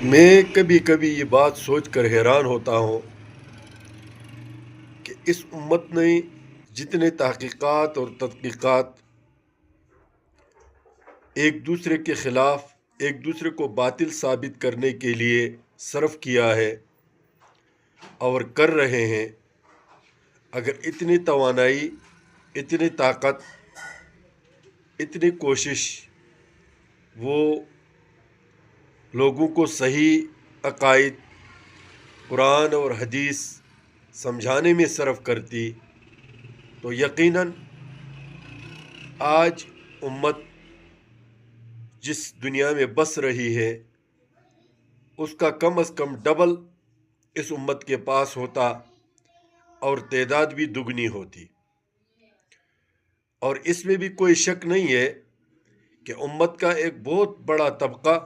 میں کبھی کبھی یہ بات سوچ کر حیران ہوتا ہوں کہ اس امت نے جتنے تحقیقات اور تدقیقات ایک دوسرے کے خلاف ایک دوسرے کو باطل ثابت کرنے کے لیے صرف کیا ہے اور کر رہے ہیں، اگر اتنی توانائی، اتنی طاقت، اتنی کوشش وہ لوگوں کو صحیح عقائد، قرآن اور حدیث سمجھانے میں صرف کرتی، تو یقیناً آج امت جس دنیا میں بس رہی ہے اس کا کم از کم ڈبل اس امت کے پاس ہوتا اور تعداد بھی دگنی ہوتی۔ اور اس میں بھی کوئی شک نہیں ہے کہ امت کا ایک بہت بڑا طبقہ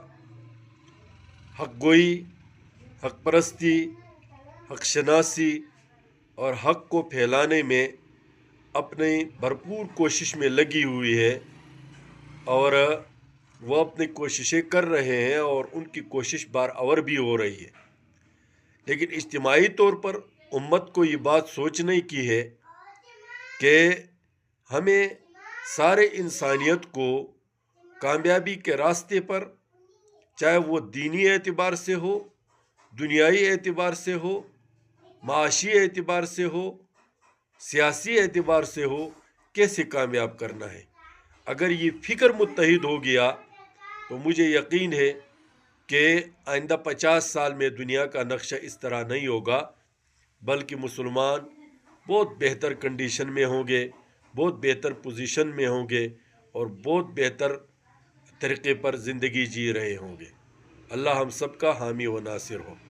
حق گوئی، حق پرستی، حق شناسی اور حق کو پھیلانے میں اپنی بھرپور کوشش میں لگی ہوئی ہے، اور وہ اپنی کوششیں کر رہے ہیں اور ان کی کوشش بارآور بھی ہو رہی ہے۔ لیکن اجتماعی طور پر امت کو یہ بات سوچنے کی ہے کہ ہمیں سارے انسانیت کو کامیابی کے راستے پر، چاہے وہ دینی اعتبار سے ہو، دنیائی اعتبار سے ہو، معاشی اعتبار سے ہو، سیاسی اعتبار سے ہو، کیسے کامیاب کرنا ہے۔ اگر یہ فکر متحد ہو گیا تو مجھے یقین ہے کہ آئندہ 50 سال میں دنیا کا نقشہ اس طرح نہیں ہوگا، بلکہ مسلمان بہت بہتر کنڈیشن میں ہوں گے، بہت بہتر پوزیشن میں ہوں گے اور بہت بہتر طریقے پر زندگی جی رہے ہوں گے۔ اللہ ہم سب کا حامی و ناصر ہو۔